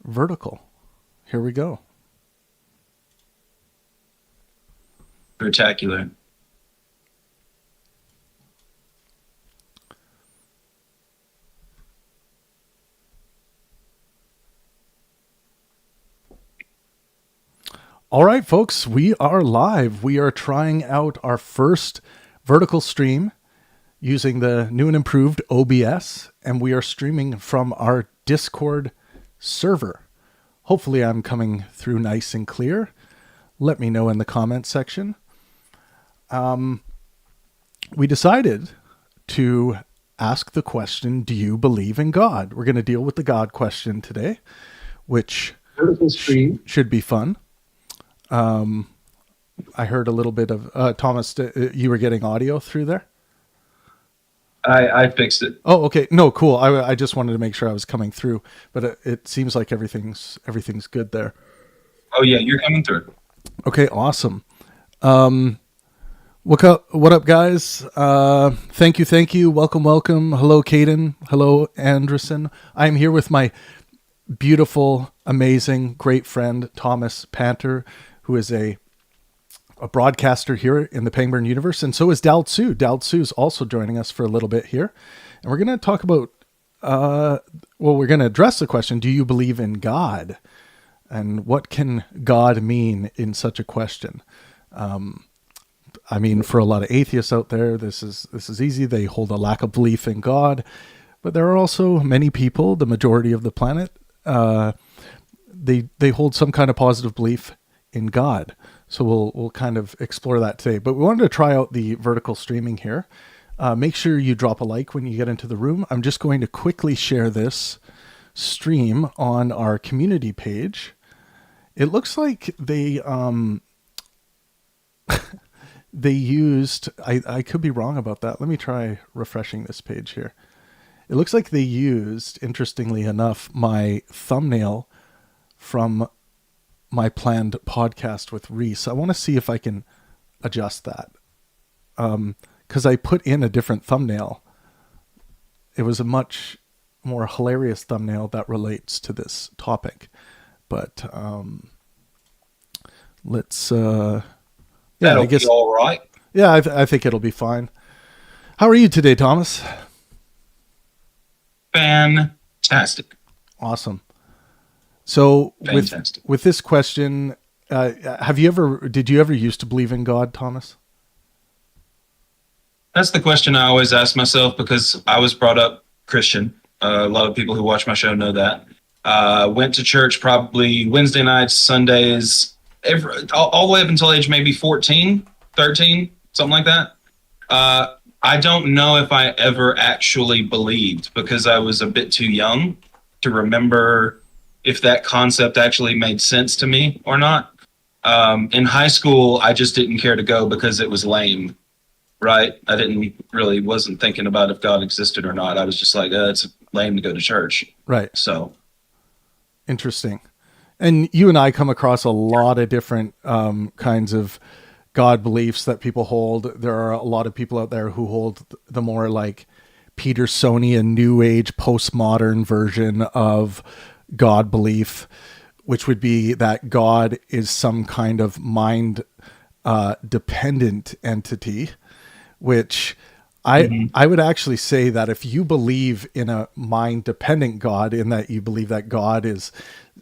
vertical. Here we go. Spectacular. All right, folks, we are live. We are trying out our first vertical stream using the new and improved OBS, and we are streaming from our Discord server. Hopefully I'm coming through nice and clear. Let me know in the comment section. We decided to ask the question, do you believe in God? We're going to deal with the God question today, which should be fun. I heard a little bit of Thomas. You were getting audio through there. I fixed it. Oh, okay. No, cool. I just wanted to make sure I was coming through, but it seems like everything's good there. Oh yeah, you're coming through. Okay, awesome. What up, guys? Thank you. Welcome. Hello, Caden. Hello, Anderson. I'm here with my beautiful, amazing, great friend Thomas Panter, who is a broadcaster here in the Pangburn Universe, and so is Dal Tzu. Dal Tzu is also joining us for a little bit here, and we're going to talk about, we're going to address the question, do you believe in God? And what can God mean in such a question? I mean, for a lot of atheists out there, this is easy. They hold a lack of belief in God, but there are also many people, the majority of the planet, they hold some kind of positive belief in God. So we'll kind of explore that today. But we wanted to try out the vertical streaming here. Make sure you drop a like when you get into the room. I'm just going to quickly share this stream on our community page. It looks like they they used, I could be wrong about that. Let me try refreshing this page here. It looks like they used, interestingly enough, my thumbnail from my planned podcast with Reese. I want to see if I can adjust that. Because I put in a different thumbnail. It was a much more hilarious thumbnail that relates to this topic. But let's... That'll be all right. Yeah, I think it'll be fine. How are you today, Thomas? Fantastic. Awesome. So Fantastic. with this question, did you ever used to believe in God, Thomas? That's the question I always ask myself because I was brought up Christian. A lot of people who watch my show know that. Went to church probably Wednesday nights, Sundays, all the way up until age maybe 14, 13, something like that. I don't know if I ever actually believed because I was a bit too young to remember if that concept actually made sense to me or not. In high school, I just didn't care to go because it was lame, right? I wasn't thinking about if God existed or not. I was just like, it's lame to go to church. Right. So. Interesting. And you and I come across a lot of different kinds of God beliefs that people hold. There are a lot of people out there who hold the more like Petersonian, New Age, postmodern version of God belief, which would be that God is some kind of mind dependent entity, which I would actually say that if you believe in a mind dependent God, in that you believe that God is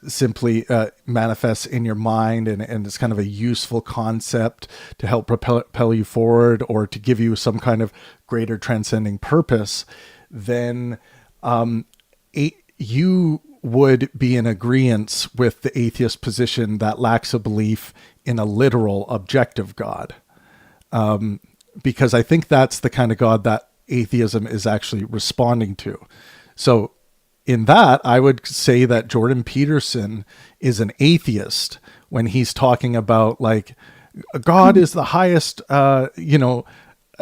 simply manifests in your mind and it's kind of a useful concept to help propel you forward or to give you some kind of greater transcending purpose, then you would be in agreement with the atheist position that lacks a belief in a literal objective God. Because I think that's the kind of God that atheism is actually responding to. So in that, I would say that Jordan Peterson is an atheist when he's talking about like God is the highest,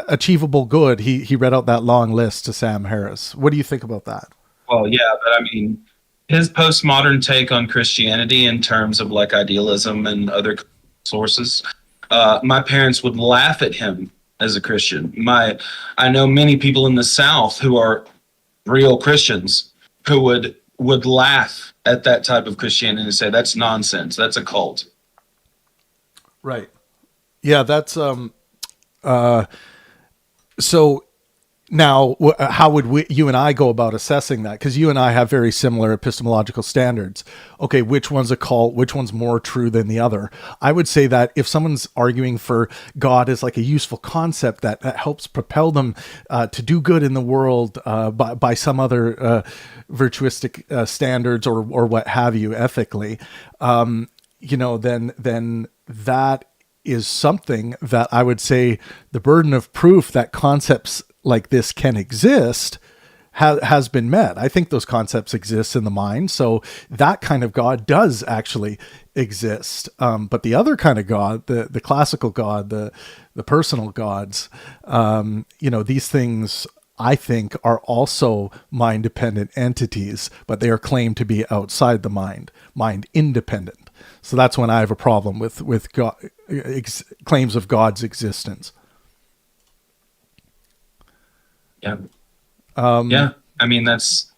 achievable good. He read out that long list to Sam Harris. What do you think about that? Well, yeah, but I mean, his postmodern take on Christianity in terms of like idealism and other sources, my parents would laugh at him as a Christian. I know many people in the South who are real Christians who would laugh at that type of Christianity and say that's nonsense. That's a cult. Right. Yeah, that's so now how would you and I go about assessing that? Because you and I have very similar epistemological standards. Okay, which one's a cult? Which one's more true than the other? I would say that if someone's arguing for God as like a useful concept that helps propel them to do good in the world by some other virtuistic standards or what have you, ethically, then that is something that I would say the burden of proof that concepts like this can exist has been met. I think those concepts exist in the mind. So that kind of God does actually exist. But the other kind of God, the classical God, the personal gods, these things I think are also mind dependent entities, but they are claimed to be outside the mind independent. So that's when I have a problem with God, claims of God's existence. Yeah. Yeah. I mean, that's,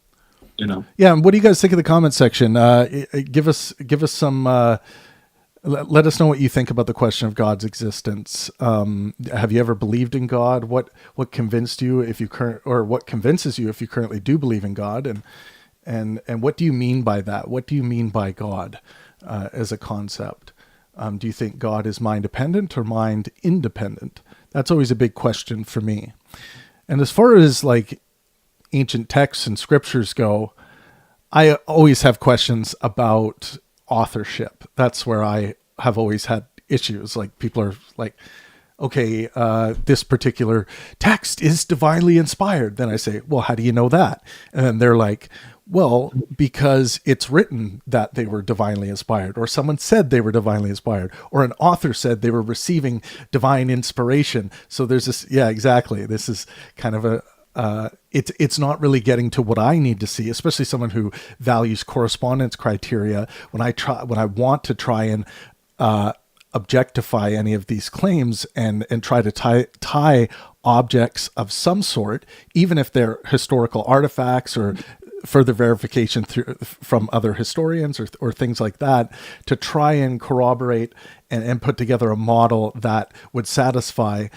Yeah. And what do you guys think of the comment section? Give us some, let us know what you think about the question of God's existence. Have you ever believed in God? What convinced you what convinces you if you currently do believe in God? And what do you mean by that? What do you mean by God as a concept? Do you think God is mind dependent or mind independent? That's always a big question for me. And as far as like ancient texts and scriptures go, I always have questions about authorship. That's where I have always had issues. Like people are like, okay, this particular text is divinely inspired. Then I say, well, how do you know that? And then they're like, well, because it's written that they were divinely inspired, or someone said they were divinely inspired, or an author said they were receiving divine inspiration. So there's this, yeah, exactly. This is kind of it's not really getting to what I need to see, especially someone who values correspondence criteria. When I want to try and objectify any of these claims and try to tie objects of some sort, even if they're historical artifacts or further verification from other historians or things like that, to try and corroborate and put together a model that would satisfy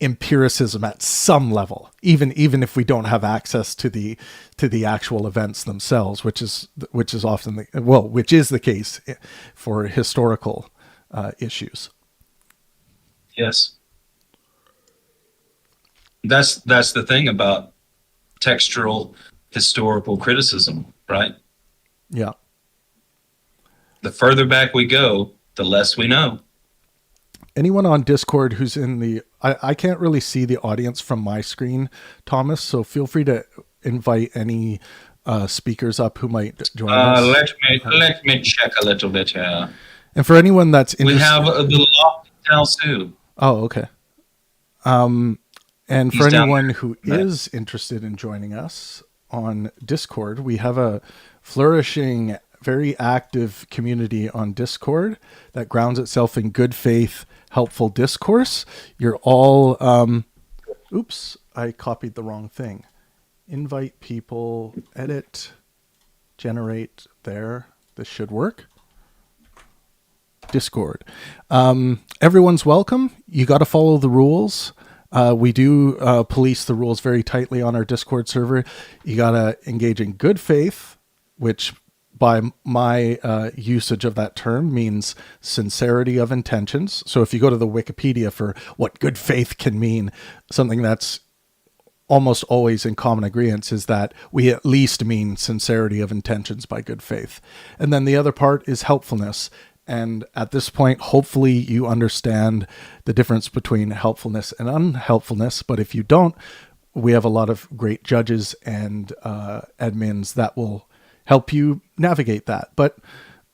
empiricism at some level, even if we don't have access to the actual events themselves, which is often which is the case for historical issues. Yes. That's the thing about textual historical criticism, right? Yeah. The further back we go, the less we know. Anyone on Discord who's in the, I can't really see the audience from my screen, Thomas, so feel free to invite any speakers up who might join us. Let me check a little bit here. And for anyone that's interested, we have the lofty Tao. Oh, okay. And for anyone who is interested in joining us on Discord, we have a flourishing, very active community on Discord that grounds itself in good faith, helpful discourse. You're all, oops, I copied the wrong thing. Invite people, edit, generate there. This should work. Discord. Everyone's welcome. You got to follow the rules. We do police the rules very tightly on our Discord server. You got to engage in good faith, which by my usage of that term means sincerity of intentions. So if you go to the Wikipedia for what good faith can mean, something that's almost always in common agreement is that we at least mean sincerity of intentions by good faith. And then the other part is helpfulness. And at this point, hopefully you understand the difference between helpfulness and unhelpfulness. But if you don't, we have a lot of great judges and admins that will help you navigate that. But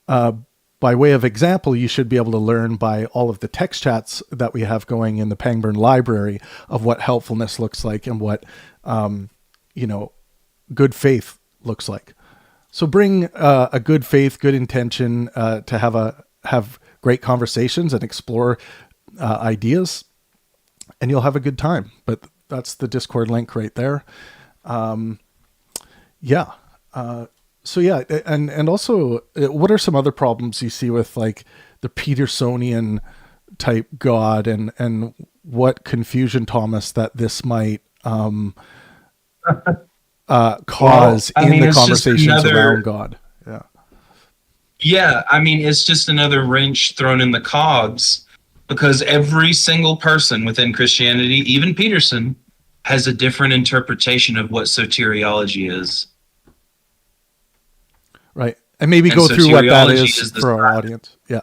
by way of example, you should be able to learn by all of the text chats that we have going in the Pangburn library of what helpfulness looks like and what, good faith looks like. So bring a good faith, good intention to have great conversations and explore ideas, and you'll have a good time. But that's the Discord link right there. So yeah, and also, what are some other problems you see with like the Petersonian type God, and what confusion, Thomas, that this might Well, cause I in mean, the it's just conversations around another, God? Yeah. yeah, I mean, it's just another wrench thrown in the cogs because every single person within Christianity, even Peterson, has a different interpretation of what soteriology is. Right. And maybe And go through what that soteriology is is the for our audience. Yeah.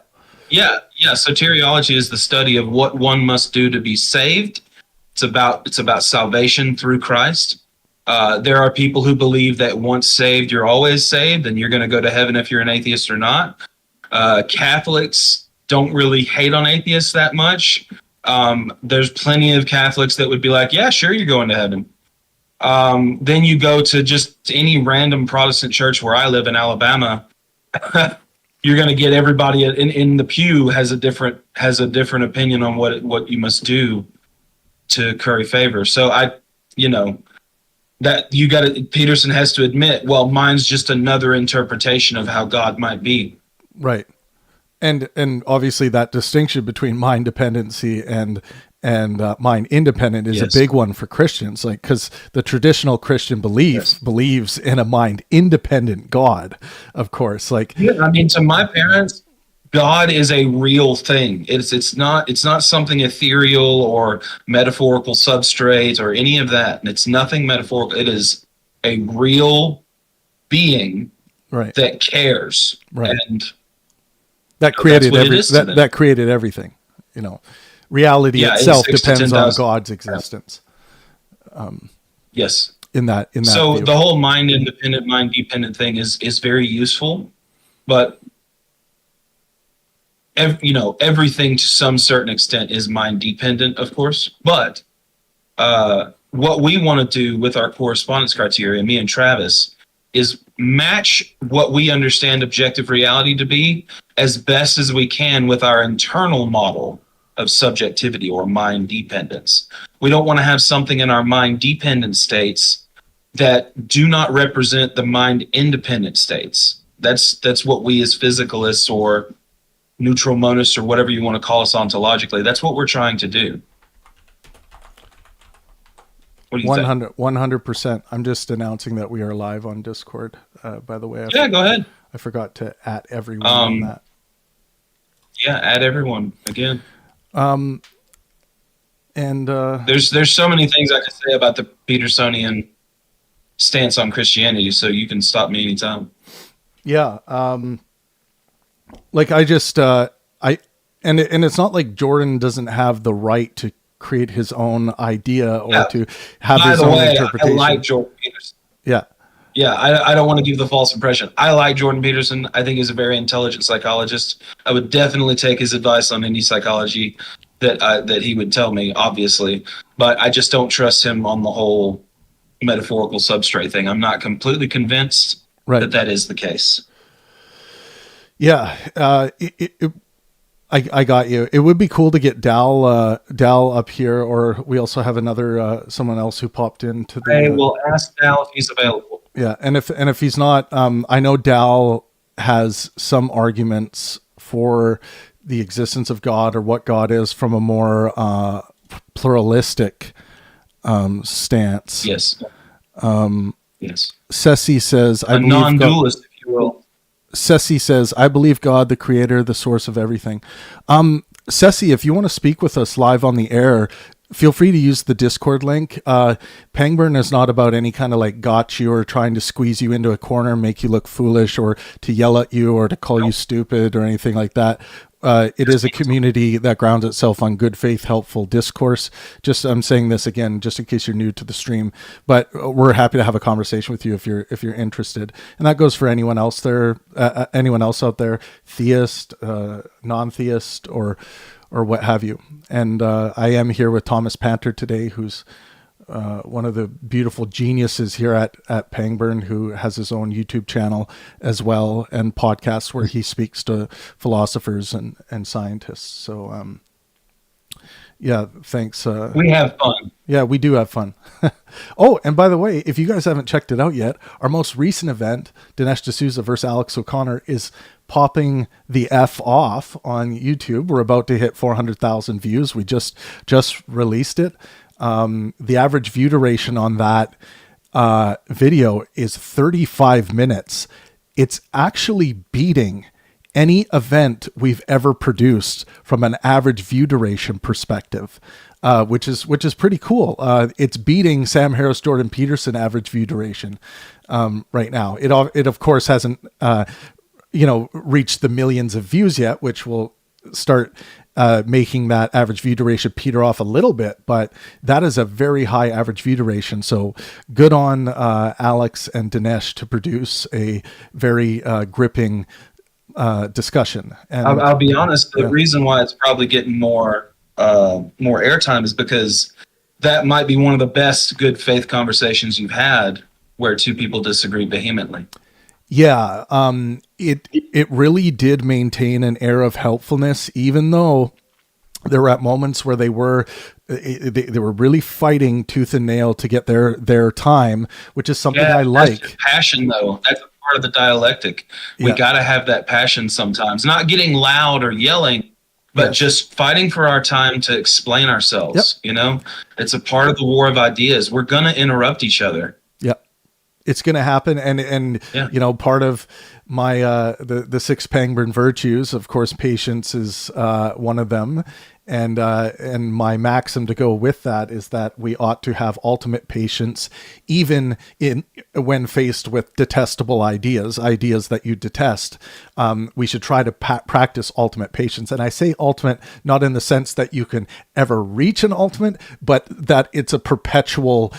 yeah. Soteriology is the study of what one must do to be saved. It's about salvation through Christ. There are people who believe that once saved, you're always saved, and you're going to go to heaven if you're an atheist or not. Catholics don't really hate on atheists that much. There's plenty of Catholics that would be like, yeah, sure, you're going to heaven. Then you go to just any random Protestant church where I live in Alabama, you're going to get everybody in the pew has a different opinion on what you must do to curry favor. So you know, that you got to Peterson has to admit, well, mine's just another interpretation of how God might be. Right. And obviously that distinction between mind dependency and mind independent is a Yes. big one for Christians, like, because the traditional Christian belief Yes. believes in a mind independent God, of course. Like, Yeah, I mean, to my parents, God is a real thing. It's not something ethereal or metaphorical substrate or any of that. It's nothing metaphorical. It is a real being right, that cares, right. and That that's created what it is to them. that created everything. You know, reality Yeah, in itself 6 to depends on 10,000. God's existence Yes. in that So view. the whole mind independent, mind dependent thing is very useful, but everything to some certain extent is mind dependent, of course. But what we want to do with our correspondence criteria, me and Travis, is match what we understand objective reality to be as best as we can with our internal model of subjectivity or mind dependence. We don't want to have something in our mind dependent states that do not represent the mind independent states. That's what we as physicalists or neutral monists or whatever you want to call us ontologically, that's what we're trying to do. What do you think? 100%. I'm just announcing that we are live on Discord. By the way, Yeah, go ahead. I forgot to at everyone on that. Yeah, add everyone again. And There's so many things I could say about the Petersonian stance on Christianity, so you can stop me anytime. yeah, like I just and it's not like Jordan doesn't have the right to create his own idea or Yeah. to have By his the own way, I interpretation. like Jordan Peterson. Yeah, Yeah, I don't want to give the false impression. I like Jordan Peterson. I think he's a very intelligent psychologist. I would definitely take his advice on any psychology that he would tell me, obviously. But I just don't trust him on the whole metaphorical substrate thing. I'm not completely convinced right. that is the case. Yeah, I got you. It would be cool to get Dal up here, or we also have another someone else who popped into the. I will ask Dal if he's available. Yeah, and if he's not, I know Dal has some arguments for the existence of God or what God is from a more pluralistic stance. Yes. Yes. Ceci says, A non-dualist, if you will. Ceci says, I believe God, the creator, the source of everything. Ceci, if you want to speak with us live on the air, feel free to use the Discord link. Pangburn is not about any kind of like got you or trying to squeeze you into a corner, make you look foolish, or to yell at you or to call you stupid or anything like that. It is a community that grounds itself on good faith, helpful discourse. Just I'm saying this again, just in case you're new to the stream, but we're happy to have a conversation with you if you're interested. And that goes for anyone else there, anyone else out there, theist, non-theist, or what have you. And I am here with Thomas Panter today, who's one of the beautiful geniuses here at Pangburn, who has his own YouTube channel as well and podcasts where he speaks to philosophers and scientists. So Yeah, thanks. We have fun. Yeah, we do have fun. Oh, and by the way, if you guys haven't checked it out yet, our most recent event, Dinesh D'Souza versus Alex O'Connor, is popping the F off on YouTube. We're about to hit 400,000 views. We just released it. The average view duration on that video is 35 minutes. It's actually beating any event we've ever produced from an average view duration perspective, which is pretty cool. It's beating Sam Harris, Jordan Peterson average view duration right now. It of course hasn't reached the millions of views yet, which will start making that average view duration peter off a little bit, but that is a very high average view duration. So good on Alex and Dinesh to produce a very gripping discussion. And I'll be honest, the reason why it's probably getting more airtime is because that might be one of the best good faith conversations you've had where two people disagree vehemently. Yeah, it really did maintain an air of helpfulness, even though there were at moments where they were really fighting tooth and nail to get their time, which is something I like. That's passion, though. That's a part of the dialectic. We got to have that passion sometimes, not getting loud or yelling, but just fighting for our time to explain ourselves. It's a part of the war of ideas. We're going to interrupt each other. It's going to happen. And part of my, the 6 Pangburn virtues, of course, patience is one of them. And my maxim to go with that is that we ought to have ultimate patience, even when faced with detestable ideas that you detest. We should try to practice ultimate patience. And I say ultimate, not in the sense that you can ever reach an ultimate, but that it's a perpetual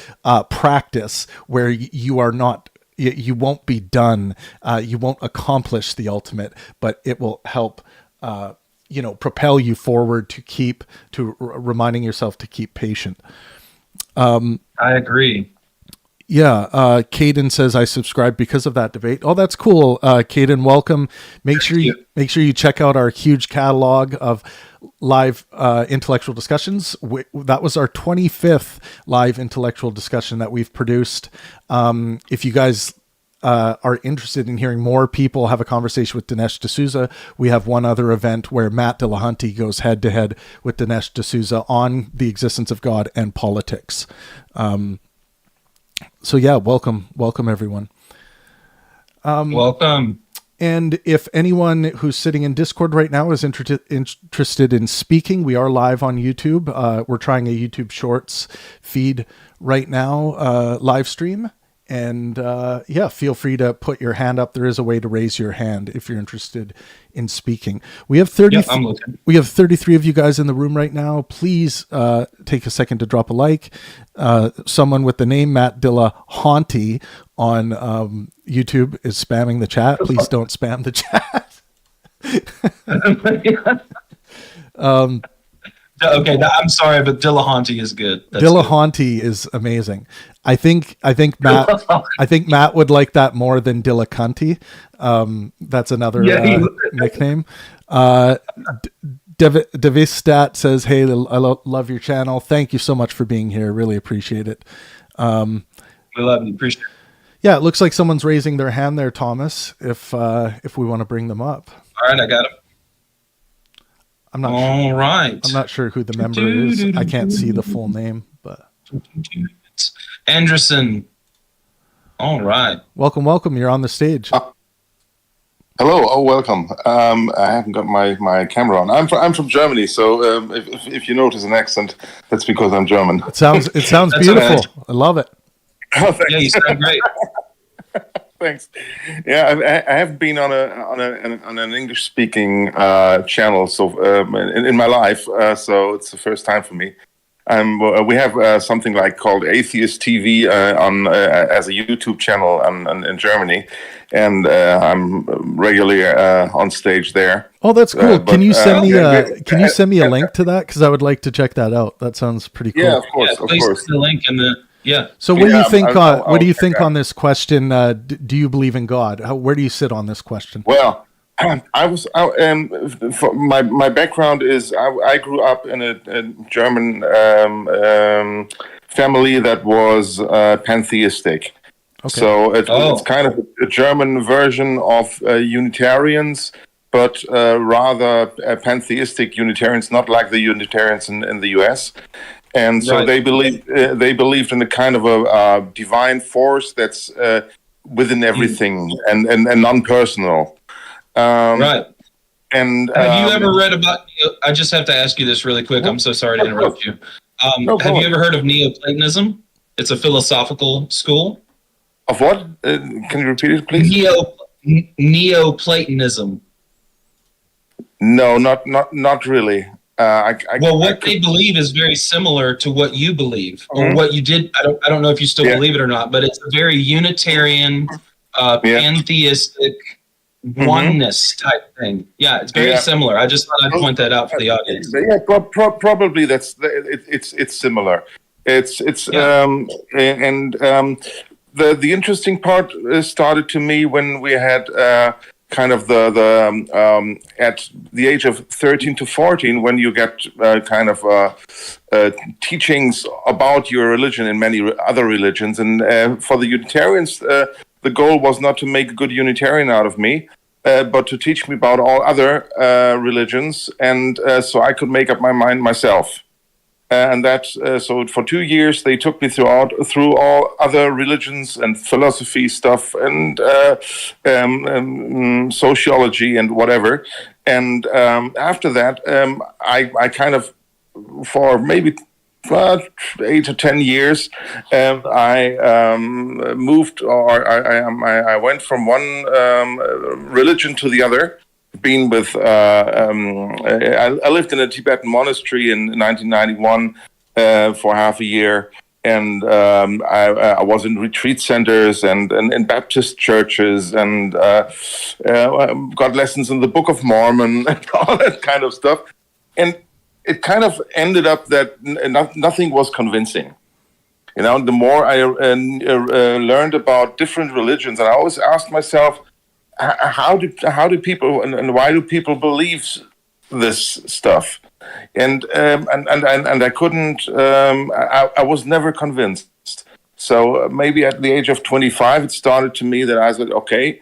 practice where you won't be done. You won't accomplish the ultimate, but it will help, propel you forward to reminding yourself to keep patient. I agree. Yeah. Caden says I subscribe because of that debate. Oh, that's cool. Caden, welcome. Make sure you check out our huge catalog of live intellectual discussions. That was our 25th live intellectual discussion that we've produced. If you guys are interested in hearing more people have a conversation with Dinesh D'Souza, we have one other event where Matt Dillahunty goes head to head with Dinesh D'Souza on the existence of God and politics. So yeah, welcome everyone. Welcome. And if anyone who's sitting in Discord right now is interested in speaking, we are live on YouTube. We're trying a YouTube Shorts feed right now, live stream. And feel free to put your hand up. There is a way to raise your hand if you're interested in speaking. We have 33 of you guys in the room right now. Please take a second to drop a like. Someone with the name Matt Dillahunty on YouTube is spamming the chat. Please don't spam the chat. Okay, I'm sorry, but Dillahunty is good. Dillahunty is amazing. I think Matt would like that more than Dillahunty. That's another nickname. Devistat says, "Hey, I love your channel. Thank you so much for being here. Really appreciate it." We love you. Appreciate it. Yeah, it looks like someone's raising their hand there, Thomas. If we want to bring them up. All right, I got him. I'm not sure who the member is. I can't see the full name, but Anderson. All right. Welcome. You're on the stage. Hello. Oh, welcome. I haven't got my camera on. I'm from Germany, so if you notice an accent, that's because I'm German. It sounds beautiful. Right. I love it. Oh, thanks. Yeah, you sound great. Thanks. Yeah, I haven't been on an English speaking channel in my life, so it's the first time for me. We have something called Atheist TV as a YouTube channel in Germany, and I'm regularly on stage there. Oh, that's cool. Can you send me a link to that? Because I would like to check that out. That sounds pretty cool. Yeah, of course. Please the link in the. Yeah. So what do you think? What do you think on this question? Do you believe in God? Where do you sit on this question? Well, My background is I grew up in a German family that was pantheistic. Okay. So it's Oh, kind of a German version of Unitarians, but rather pantheistic Unitarians, not like the Unitarians in the U.S. And so right. they believed in a kind of a divine force that's within Mm, everything and non-personal. Um, right. and Have you ever read about? I just have to ask you this really quick. I'm so sorry to of course, interrupt you. no Have you problem. ever heard of Neoplatonism? It's a philosophical school. Of what? Can you repeat it, please? Neoplatonism. No, not really. Well, I what could. they believe is very similar to what you believe, or Mhm. what you did. I don't know if you still Yeah, believe it or not, but it's a very Unitarian, yeah, pantheistic hmm oneness type thing. Yeah, it's very yeah. similar. I just thought I'd point that out for the audience. Yeah, probably it's similar. It's Yeah. and the interesting part started to me when we had kind of the at the age of 13 to 14, when you get kind of teachings about your religion and many other religions, and for the Unitarians, the goal was not to make a good Unitarian out of me, but to teach me about all other religions, and so I could make up my mind myself. And that so for 2 years they took me through all other religions and philosophy stuff and sociology and whatever. And after that, I kind of for maybe 8 to 10 years, I moved, or I went from one religion to the other. Been with, I lived in a Tibetan monastery in 1991 for half a year, and I was in retreat centers and in Baptist churches, and got lessons in the Book of Mormon and all that kind of stuff. And it kind of ended up that nothing was convincing. You know, the more I learned about different religions, and I always asked myself, how do people and why do people believe this stuff? And I couldn't. I was never convinced. So maybe at the age of 25, it started to me that I said, okay,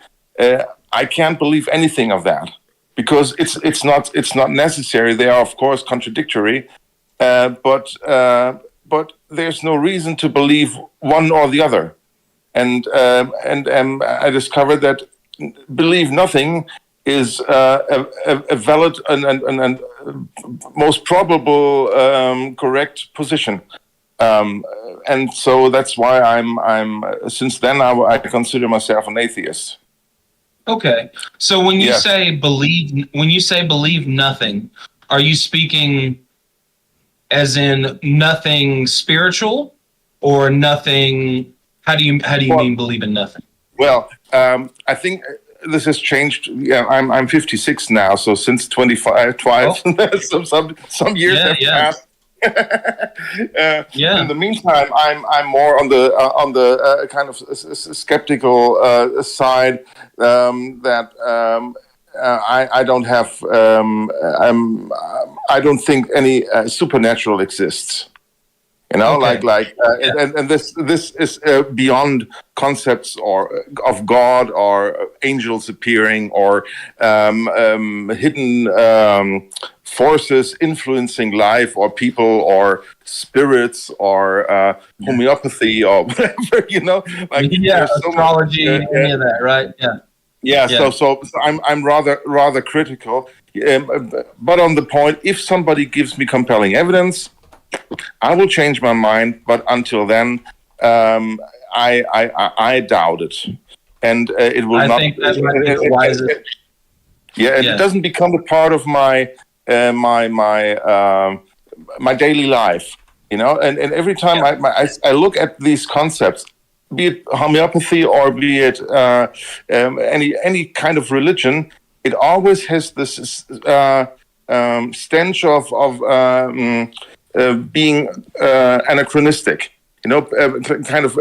I can't believe anything of that, because it's not necessary. They are of course contradictory, but there's no reason to believe one or the other. And I discovered that believe nothing is a valid and most probable correct position. And so that's why I'm since then I consider myself an atheist. Okay. So Yes. when you say believe nothing, are you speaking as in nothing spiritual, or nothing? How do you Well, mean believe in nothing? well, I think this has changed. Yeah, I'm 56 now, so since 25, Oh, some years yeah, have yeah, passed. In yeah. the meantime, I'm more on the kind of skeptical side, that I don't have I don't think any supernatural exists. You know, Okay. Yeah. and this is beyond concepts or of God or angels appearing or hidden forces influencing life or people or spirits or homeopathy or whatever. You know, like Yeah, there's so much. astrology, any of that, right? Yeah, Yeah, yeah. so I'm rather critical, but on the point, if somebody gives me compelling evidence, I will change my mind, but until then, I doubt it, and it will I not. think that might be the wisest. Yeah, and it Yeah, doesn't become a part of my daily life. You know, and every time yeah. I look at these concepts, be it homeopathy or be it any kind of religion, it always has this stench of being anachronistic, you know, kind of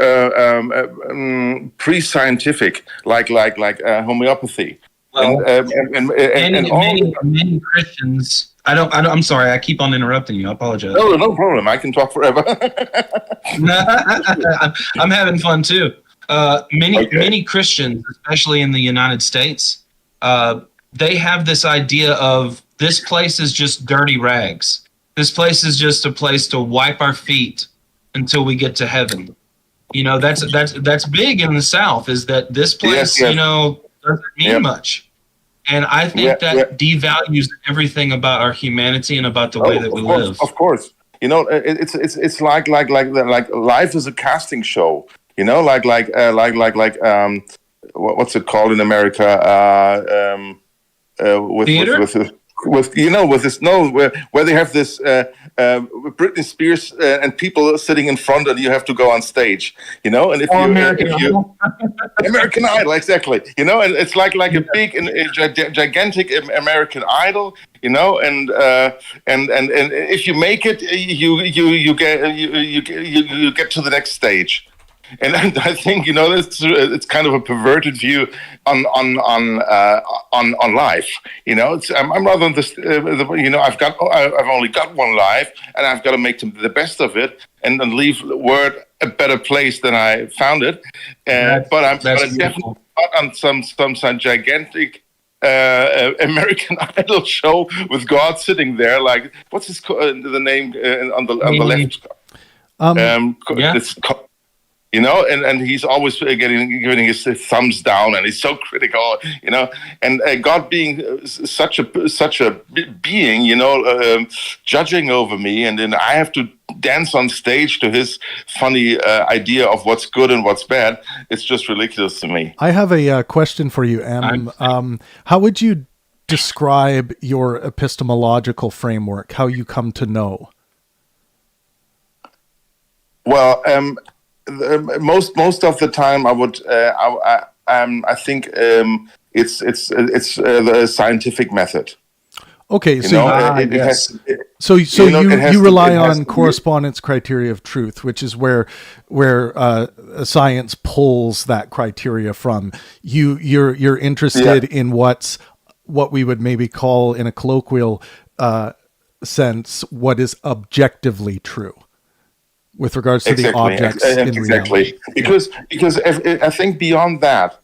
pre-scientific, like homeopathy. Well, And all. many Christians. I'm sorry. I keep on interrupting you. I apologize. No problem. I can talk forever. I'm having fun too. Many Christians, especially in the United States, they have this idea of this place is just dirty rags. This place is just a place to wipe our feet until we get to heaven. You know, that's big in the South, is that this place, Yes. you know, doesn't mean much. And I think that devalues everything about our humanity and about the way that we live. Of course, you know, it's like life is a casting show. You know, what's it called in America? With you know, with this where they have this Britney Spears and people sitting in front, and you have to go on stage. You know, and if you American Idol, exactly. You know, and it's like a big and gigantic American Idol. You know, and if you make it, you get to the next stage. And I think, you know, it's kind of a perverted view on life. You know, I'm rather on this. You know, I've only got one life, and I've got to make the best of it, and then leave the world a better place than I found it. But I'm definitely not on some gigantic American Idol show with God sitting there. Like, what's the name on the left? It's. You know, and he's always giving his thumbs down, and he's so critical, you know. And God being such a being, you know, judging over me, and then I have to dance on stage to his funny idea of what's good and what's bad. It's just ridiculous to me. I have a question for you, Em. How would you describe your epistemological framework? How you come to know? Well, most of the time, I would. I think it's the scientific method. Okay, You so know, you rely on correspondence criteria of truth, which is where science pulls that criteria from. You're interested in what we would maybe call, in a colloquial sense, what is objectively true with regards to the objects in reality. Because I think beyond that,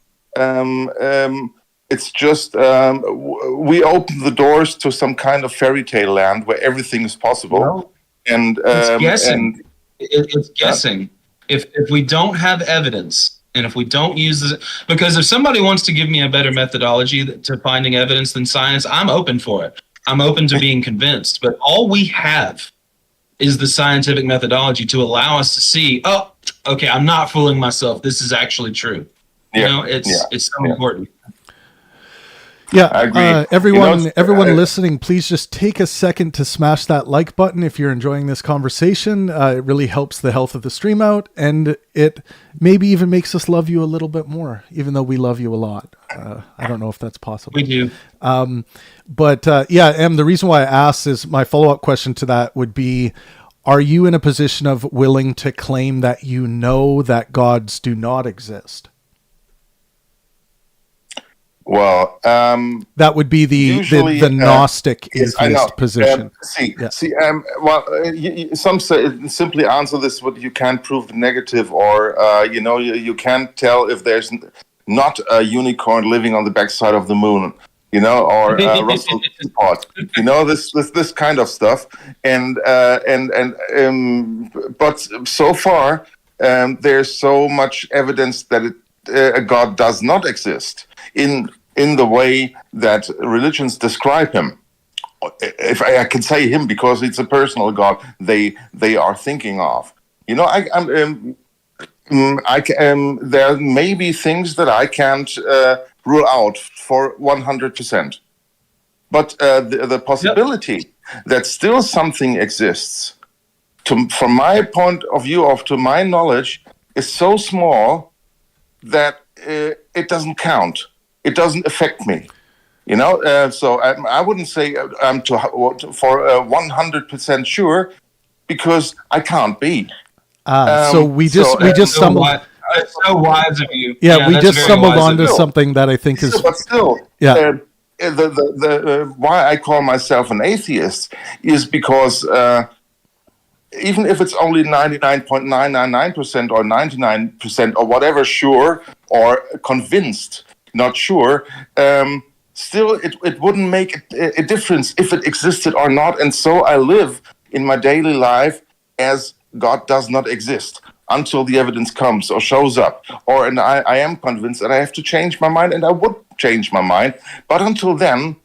it's just we open the doors to some kind of fairy tale land where everything is possible. Well, and it's guessing. It's guessing. If we don't have evidence, and if we don't use this, because if somebody wants to give me a better methodology to finding evidence than science, I'm open for it. I'm open to being convinced. But all we have is the scientific methodology to allow us to see, oh, okay, I'm not fooling myself. This is actually true. You know, it's so important. Yeah, I agree. Everyone listening, please just take a second to smash that like button if you're enjoying this conversation. It really helps the health of the stream out, and it maybe even makes us love you a little bit more, even though we love you a lot. I don't know if that's possible. We do. But Em, the reason why I asked is my follow-up question to that would be, are you in a position of willing to claim that you know that gods do not exist? Well, that would be the Gnostic atheist position. Some simply answer this with you can't prove the negative, or you can't tell if there's not a unicorn living on the backside of the moon, you know, or Russell pot, you know, this kind of stuff, but so far there's so much evidence that a God does not exist in the way that religions describe him. If I can say him, because it's a personal God they are thinking of. You know, there may be things that I can't rule out for 100%, but the possibility that still something exists, from my point of view, to my knowledge, is so small that it doesn't count. It doesn't affect me, you know. So I wouldn't say I'm for 100% sure, because I can't be. So we just stumbled. That's so wise of you. Yeah, we that's just very stumbled wise of onto you. something that I think is But still, yeah. Why I call myself an atheist is because even if it's only 99.999% or 99% or whatever, sure, or convinced, not sure, still it wouldn't make a difference if it existed or not. And so I live in my daily life as God does not exist until the evidence comes or shows up. And I am convinced that I have to change my mind, and I would change my mind. But until then,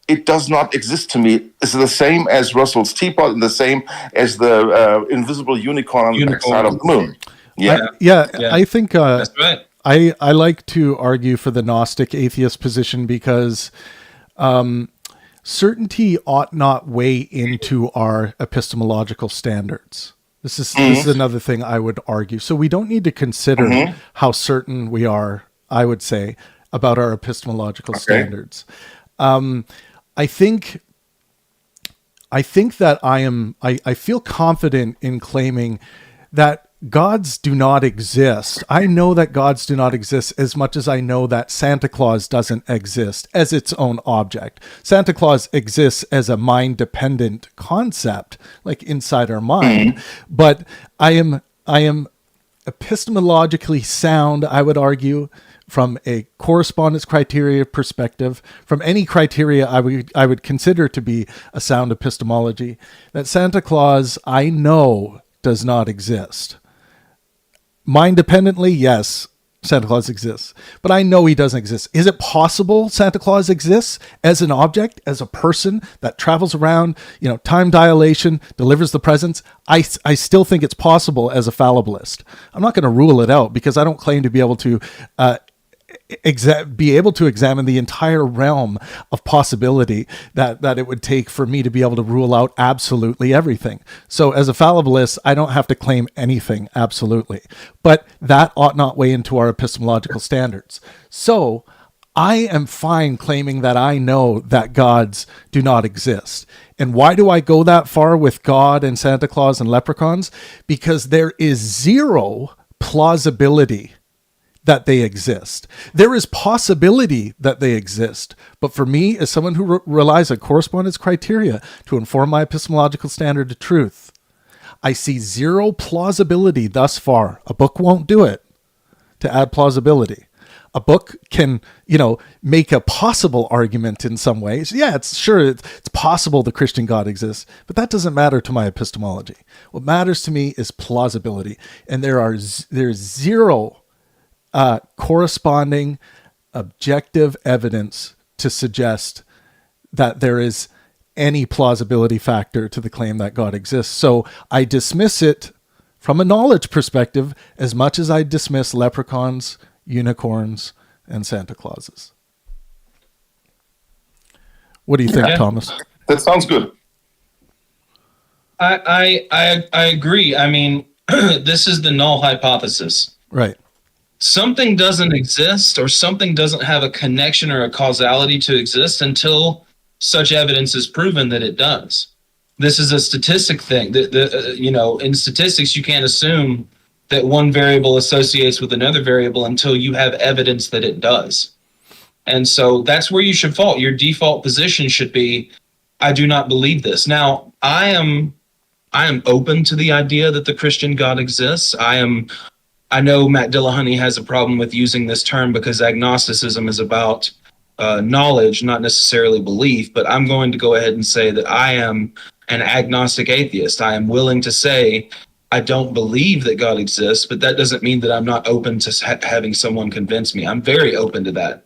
it does not exist to me. It's the same as Russell's teapot and the same as the invisible unicorn on the backside of the moon. Yeah. I think that's right. I like to argue for the Gnostic atheist position because certainty ought not weigh into our epistemological standards. This is another thing I would argue. So we don't need to consider how certain we are, I would say, about our epistemological standards. I think that I feel confident in claiming that gods do not exist. I know that gods do not exist as much as I know that Santa Claus doesn't exist as its own object. Santa Claus exists as a mind-dependent concept, like inside our mind. But I am epistemologically sound, I would argue, from a correspondence criteria perspective, from any criteria I would consider to be a sound epistemology, that Santa Claus, I know, does not exist. Mind dependently, yes, Santa Claus exists, but I know he doesn't exist. Is it possible Santa Claus exists as an object, as a person that travels around, time dilation, delivers the presents? I still think it's possible as a fallibilist. I'm not going to rule it out because I don't claim to be able to examine the entire realm of possibility that it would take for me to be able to rule out absolutely everything. So as a fallibilist, I don't have to claim anything absolutely, but that ought not weigh into our epistemological standards. So I am fine claiming that I know that gods do not exist. And why do I go that far with God and Santa Claus and leprechauns? Because there is zero plausibility that they exist. There is possibility that they exist. But for me, as someone who relies on correspondence criteria to inform my epistemological standard of truth, I see zero plausibility thus far. A book won't do it to add plausibility. A book can, make a possible argument in some ways. Yeah, it's possible the Christian God exists, but that doesn't matter to my epistemology. What matters to me is plausibility. And there's zero corresponding objective evidence to suggest that there is any plausibility factor to the claim that God exists. So I dismiss it from a knowledge perspective as much as I dismiss leprechauns, unicorns, and Santa Clauses. What do you think, Thomas? That sounds good. I agree. I mean, this is the null hypothesis. Right. Something doesn't exist or something doesn't have a connection or a causality to exist until such evidence is proven that it does. This is a statistic thing. In statistics, you can't assume that one variable associates with another variable until you have evidence that it does. And so that's where you should fall. Your default position should be, I do not believe this. Now, I am open to the idea that the Christian God exists. I know Matt Dillahunty has a problem with using this term because agnosticism is about knowledge, not necessarily belief, but I'm going to go ahead and say that I am an agnostic atheist. I am willing to say I don't believe that God exists, but that doesn't mean that I'm not open to having someone convince me. I'm very open to that.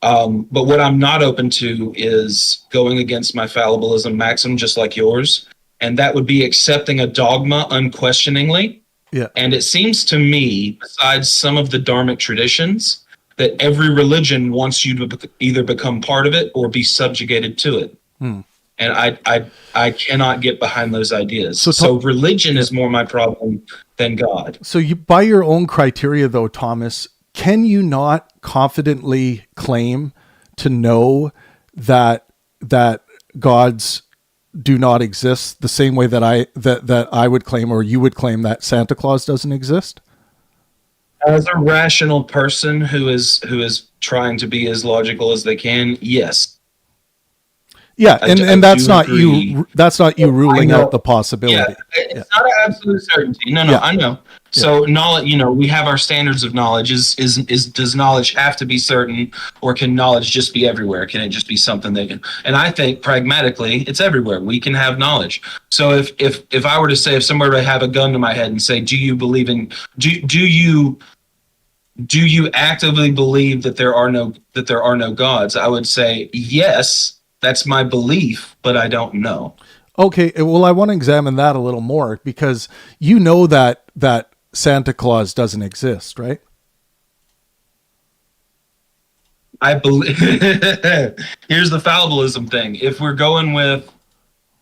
But what I'm not open to is going against my fallibilism maxim, just like yours, and that would be accepting a dogma unquestioningly. Yeah. And it seems to me, besides some of the dharmic traditions, that every religion wants you to either become part of it or be subjugated to it. And I cannot get behind those ideas. So religion is more my problem than God. So you, by your own criteria, though, Thomas, can you not confidently claim to know that gods do not exist the same way that I would claim, or you would claim, that Santa Claus doesn't exist? As a rational person who is trying to be as logical as they can, yes, Yeah, I and that's do not agree. you. That's not you I ruling out know. the Yeah, possibility. Yeah, it's not an absolute certainty. No, yeah, I know. yeah. So knowledge, we have our standards of knowledge. Is does knowledge have to be certain, or can knowledge just be everywhere? Can it just be something that can? And I think pragmatically, it's everywhere. We can have knowledge. So if I were to say, if somebody were to have a gun to my head and say, do you believe in do you actively believe that there are no gods? I would say yes, that's my belief, but I don't know. Okay, well, I want to examine that a little more because you know that Santa Claus doesn't exist, right? I believe here's the fallibilism thing. If we're going with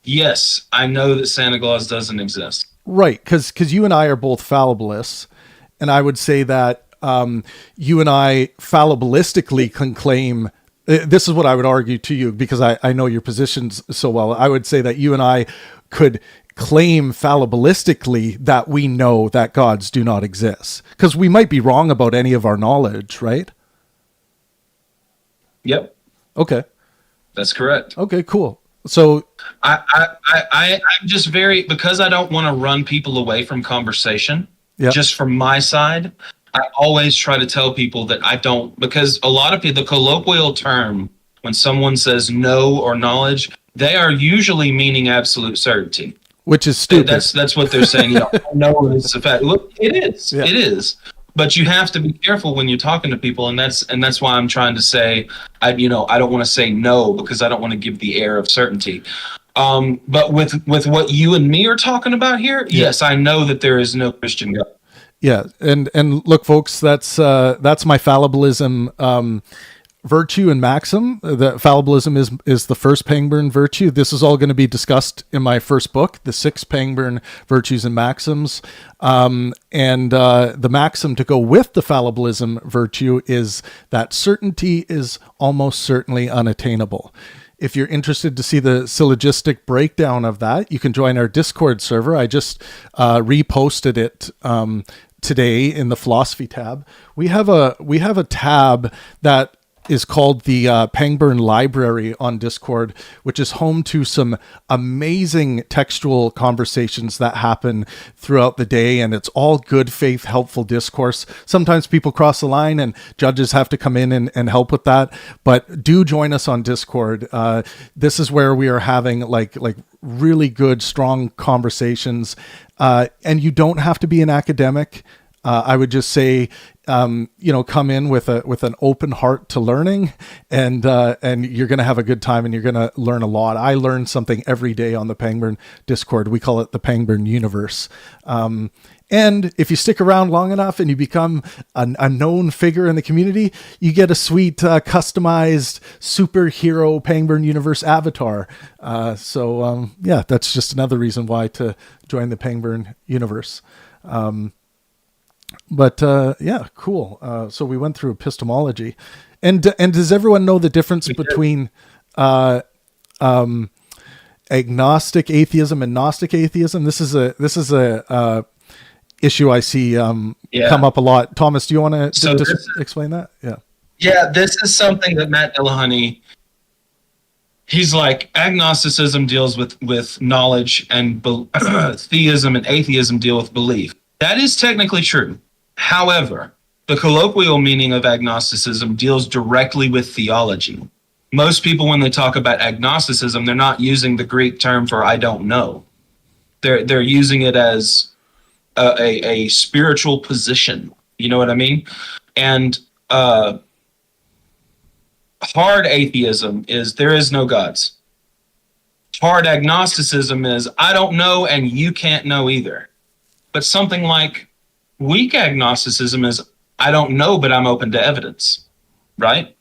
yes, I know that Santa Claus doesn't exist. Right, because you and I are both fallibilists, and I would say that you and I fallibilistically can claim. This is what I would argue to you because I know your positions so well. I would say that you and I could claim fallibilistically that we know that gods do not exist because we might be wrong about any of our knowledge, right? Yep, Okay. that's correct. Okay, cool. So, I'm just very, because I don't want to run people away from conversation. yeah. Just from my side, I always try to tell people that I don't, because a lot of people, the colloquial term when someone says no or knowledge, they are usually meaning absolute certainty. Which is stupid. That's what they're saying. No, it's a fact. Look, it is. Yeah. It is. But you have to be careful when you're talking to people, and that's why I'm trying to say I don't want to say no because I don't want to give the air of certainty. But with what you and me are talking about here, yes, I know that there is no Christian God. Yeah, and look, folks, that's my fallibilism virtue and maxim. The fallibilism is the first Pangburn virtue. This is all going to be discussed in my first book, the 6 Pangburn virtues and maxims. And the maxim to go with the fallibilism virtue is that certainty is almost certainly unattainable. If you're interested to see the syllogistic breakdown of that, you can join our Discord server. I just reposted it today in the philosophy tab. We have a tab that is called the Pangburn Library on Discord, which is home to some amazing textual conversations that happen throughout the day, and it's all good faith, helpful discourse. Sometimes people cross the line and judges have to come in and help with that, but do join us on Discord. This is where we are having like really good, strong conversations, and you don't have to be an academic. I would just say, come in with an open heart to learning, and you're going to have a good time, and you're going to learn a lot. I learn something every day on the Pangburn Discord. We call it the Pangburn Universe. And if you stick around long enough and you become a known figure in the community, you get a sweet customized superhero Pangburn Universe avatar. That's just another reason why to join the Pangburn Universe. Cool. So we went through epistemology, and does everyone know the difference between agnostic atheism and Gnostic atheism? This is a issue I see come up a lot. Thomas, do you want to explain that? Yeah. Yeah, this is something that Matt Dillahunty, he's like, agnosticism deals with knowledge, and theism and atheism deal with belief. That is technically true. However, the colloquial meaning of agnosticism deals directly with theology. Most people, when they talk about agnosticism, they're not using the Greek term for "I don't know." They're using it as a spiritual position. You know what I mean? And hard atheism is there is no gods. Hard agnosticism is I don't know and you can't know either. But something like weak agnosticism is I don't know, but I'm open to evidence, right?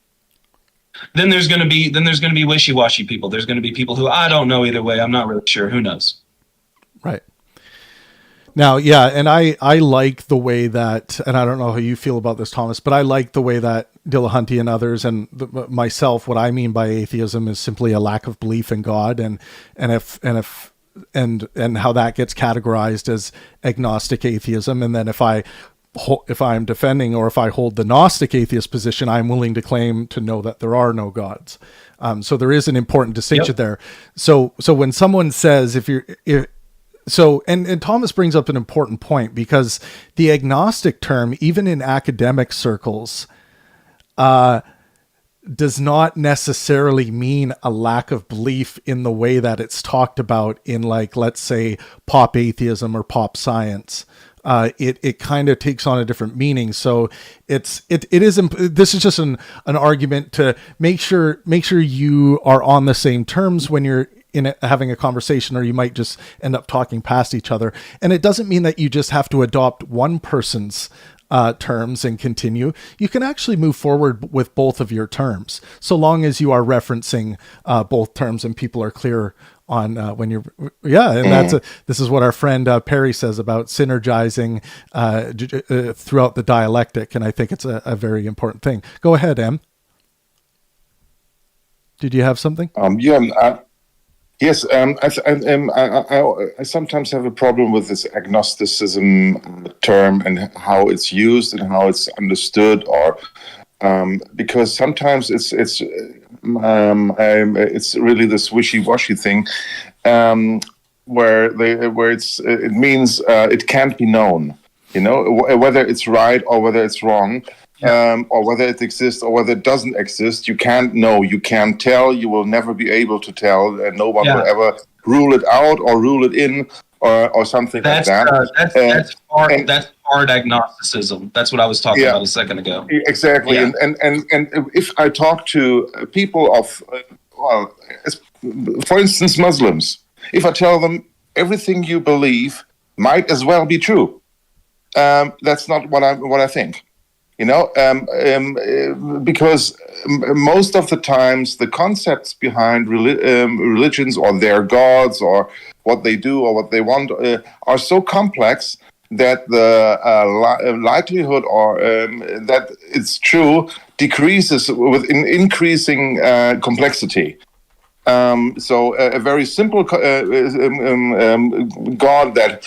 Then there's going to be wishy-washy people. There's going to be people who I don't know either way. I'm not really sure. Who knows? Right. Now, yeah, and I like the way that, and I don't know how you feel about this, Thomas, but I like the way that Dillahunty and others and myself, what I mean by atheism is simply a lack of belief in God, and how that gets categorized as agnostic atheism. And then if I if I'm defending, or if I hold the Gnostic atheist position, I'm willing to claim to know that there are no gods. So there is an important distinction there. So when someone says, and Thomas brings up an important point, because the agnostic term, even in academic circles, does not necessarily mean a lack of belief in the way that it's talked about in, like, let's say, pop atheism or pop science. It kind of takes on a different meaning. So this is just an argument to make sure you are on the same terms when you're having a conversation, or you might just end up talking past each other. And it doesn't mean that you just have to adopt one person's terms and continue. You can actually move forward with both of your terms, so long as you are referencing both terms and people are clear on when you're, and this is what our friend Perry says about synergizing throughout the dialectic, and I think it's a very important thing. Go ahead, Em. Did you have something? Yes, I sometimes have a problem with this agnosticism term and how it's used and how it's understood, or because sometimes it's really this wishy-washy thing, where it means it can't be known, whether it's right or whether it's wrong. Or whether it exists or whether it doesn't exist, you can't know, you can't tell, you will never be able to tell, and no one will ever rule it out or rule it in or something like that. That's hard agnosticism. That's what I was talking about a second ago. Exactly. Yeah. And if I talk to people of, for instance, Muslims, if I tell them everything you believe might as well be true, that's not what I think. Because most of the times the concepts behind religions or their gods or what they do or what they want are so complex that the likelihood or that it's true decreases with increasing complexity. So a very simple God that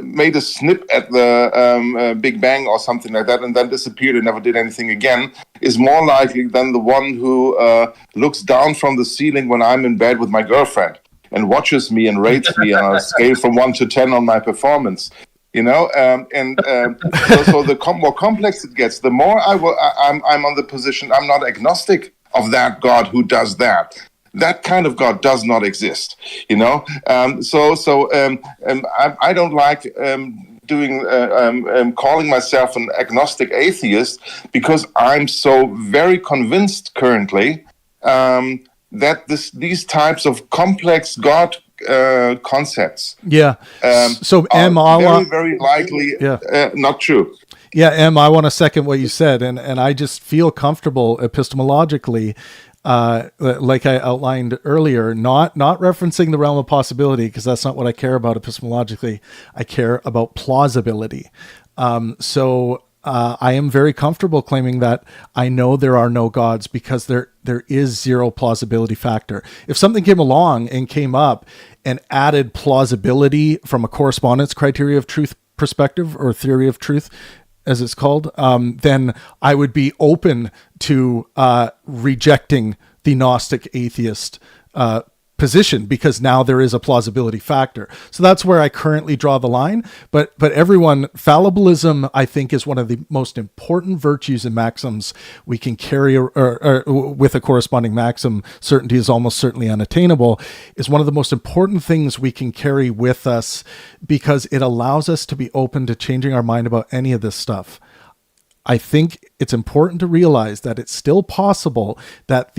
made a snip at the Big Bang or something like that and then disappeared and never did anything again is more likely than the one who looks down from the ceiling when I'm in bed with my girlfriend and watches me and rates me on a scale from 1 to 10 on my performance. So the more complex it gets, the more I'm on the position. I'm not agnostic of that God who does that. That kind of God does not exist, I don't like calling myself an agnostic atheist, because I'm so very convinced currently that these types of complex God concepts, are very likely not true. Yeah, Em, I want to second what you said, and I just feel comfortable epistemologically. Like I outlined earlier, not referencing the realm of possibility, because that's not what I care about epistemologically. I care about plausibility. So I am very comfortable claiming that I know there are no gods, because there is zero plausibility factor. If something came along and came up and added plausibility from a correspondence criteria of truth perspective, or theory of truth, as it's called, then I would be open to rejecting the Gnostic atheist position, because now there is a plausibility factor. So that's where I currently draw the line. But everyone, fallibilism, I think, is one of the most important virtues and maxims we can carry, or with a corresponding maxim, certainty is almost certainly unattainable, is one of the most important things we can carry with us, because it allows us to be open to changing our mind about any of this stuff. I think it's important to realize that it's still possible that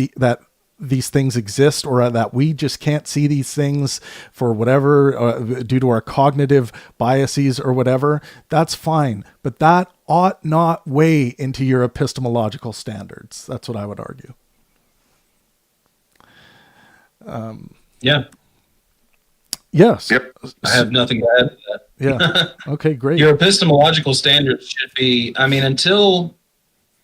these things exist, or that we just can't see these things for whatever, due to our cognitive biases or whatever. That's fine, but that ought not weigh into your epistemological standards. That's what I would argue. Yes. Yep. I have nothing to add to that. Yeah. Okay, great. Your epistemological standards should be, until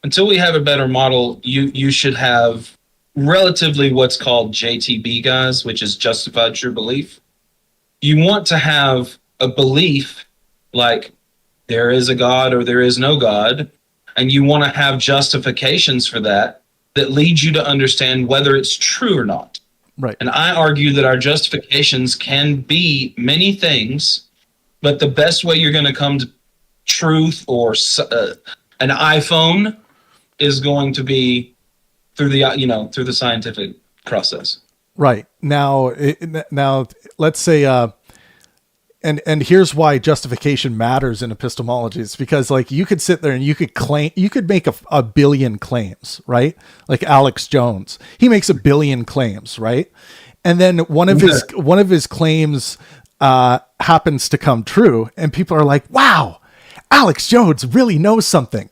we have a better model, you should have relatively what's called JTB, guys, which is justified true belief. You want to have a belief like there is a God or there is no God, and you want to have justifications for that lead you to understand whether it's true or not. Right. And I argue that our justifications can be many things, but the best way you're going to come to truth or an iPhone is going to be through the scientific process. Right. Now let's say, and here's why justification matters in epistemology. It's because like you could sit there and you could make a billion claims, right? Like Alex Jones, he makes a billion claims, right? And then one of his claims happens to come true, and people are like, "Wow, Alex Jones really knows something."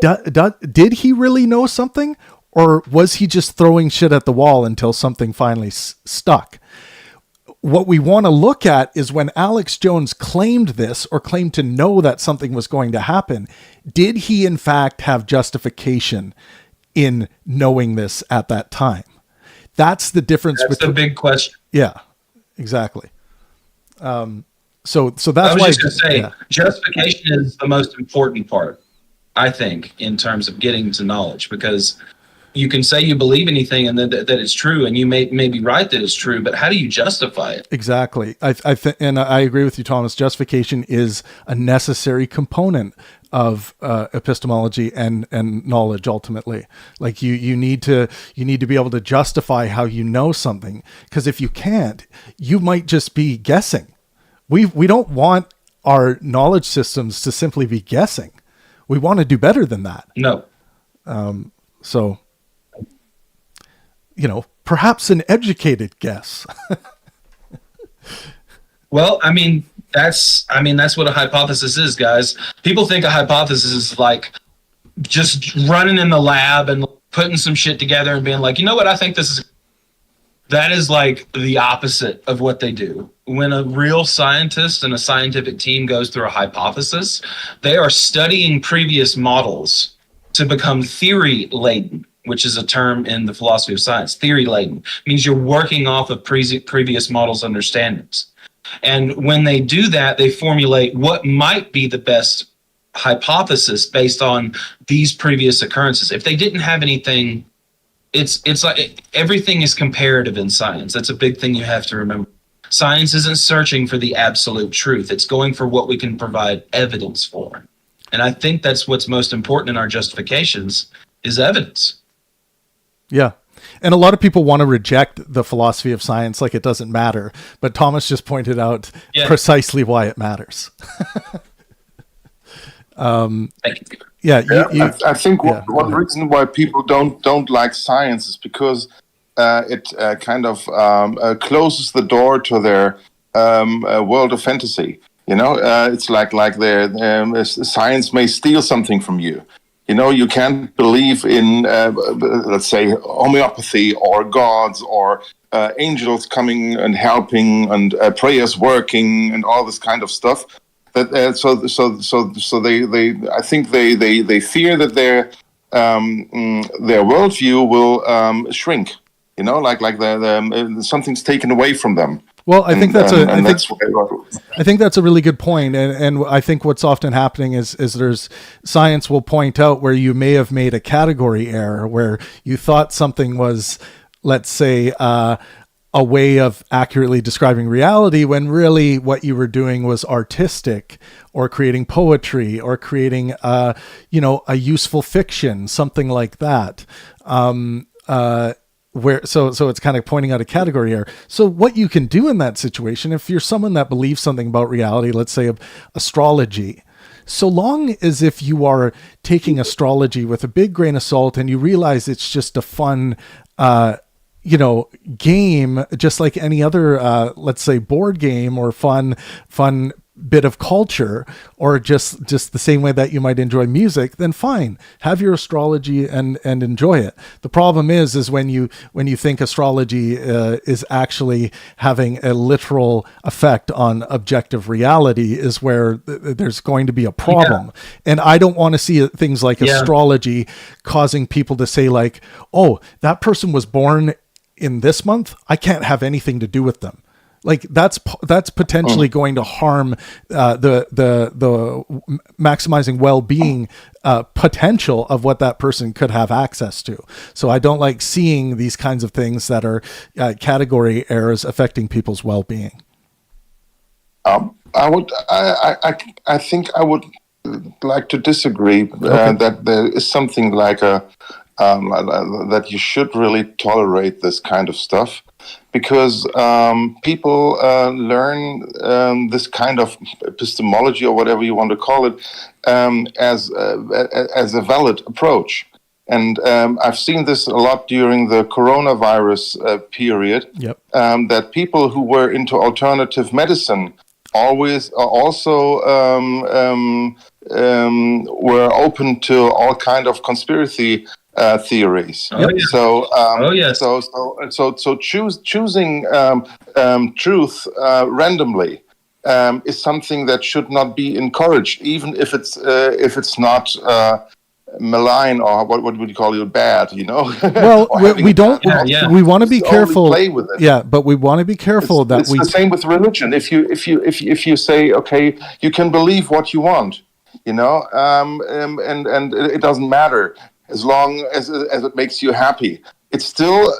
Did he really know something? Or was he just throwing shit at the wall until something finally stuck? What we want to look at is when Alex Jones claimed this or claimed to know that something was going to happen, did he in fact have justification in knowing this at that time? That's the difference. That's the big question. Yeah, exactly. So that's I was why just going to say, justification is the most important part, I think, in terms of getting to knowledge, because you can say you believe anything and that it's true, and you may be right that it's true, but how do you justify it? Exactly. And I agree with you, Thomas. Justification is a necessary component of epistemology and knowledge. Ultimately, like you need to be able to justify how you know something, because if you can't, you might just be guessing. We don't want our knowledge systems to simply be guessing. We want to do better than that. No. So, perhaps an educated guess. Well, that's what a hypothesis is, guys. People think a hypothesis is like just running in the lab and putting some shit together and being like, you know what, I think this is. That is like the opposite of what they do. When a real scientist and a scientific team goes through a hypothesis, they are studying previous models to become theory-laden, which is a term in the philosophy of science. Theory-laden means you're working off of previous models' understandings. And when they do that, they formulate what might be the best hypothesis based on these previous occurrences. If they didn't have anything, it's like everything is comparative in science. That's a big thing you have to remember. Science isn't searching for the absolute truth. It's going for what we can provide evidence for. And I think that's what's most important in our justifications is evidence. Yeah. And a lot of people want to reject the philosophy of science like it doesn't matter. But Thomas just pointed out precisely why it matters. Thank you. Yeah, I think one reason why people don't like science is because it kind of closes the door to their world of fantasy. It's like science may steal something from you. You can't believe in, let's say, homeopathy or gods or angels coming and helping and prayers working and all this kind of stuff. That so they I think they fear that their worldview will shrink. Like the something's taken away from them. Well, I think that's I think that's a really good point, and I think what's often happening is there's science will point out where you may have made a category error, where you thought something was, let's say, a way of accurately describing reality, when really what you were doing was artistic, or creating poetry, or creating a useful fiction, something like that. So it's kind of pointing out a category error. So what you can do in that situation, if you're someone that believes something about reality, let's say astrology, so long as if you are taking astrology with a big grain of salt and you realize it's just a fun, game, just like any other, let's say, board game or fun bit of culture, or just the same way that you might enjoy music, then fine, have your astrology and enjoy it. The problem is when you think astrology is actually having a literal effect on objective reality, is where there's going to be a problem. Yeah. And I don't want to see things like astrology causing people to say like, oh, that person was born in this month, I can't have anything to do with them. Like that's potentially going to harm the maximizing well-being potential of what that person could have access to. So I don't like seeing these kinds of things that are category errors affecting people's well-being. I think I would like to disagree that there is something like that you should really tolerate this kind of stuff, because people learn this kind of epistemology, or whatever you want to call it, as a valid approach. And I've seen this a lot during the coronavirus period. Yep. That people who were into alternative medicine always also were open to all kind of conspiracy theories. Oh, yeah. So, yes. So choosing truth randomly is something that should not be encouraged, even if it's not malign, or what would you call it, bad, you know? Well, we don't. Yeah. We want to be careful. Play with it. Yeah, but we want to be careful that it's the same with religion. If you say, okay, you can believe what you want, you know, and it doesn't matter as long as it makes you happy. It still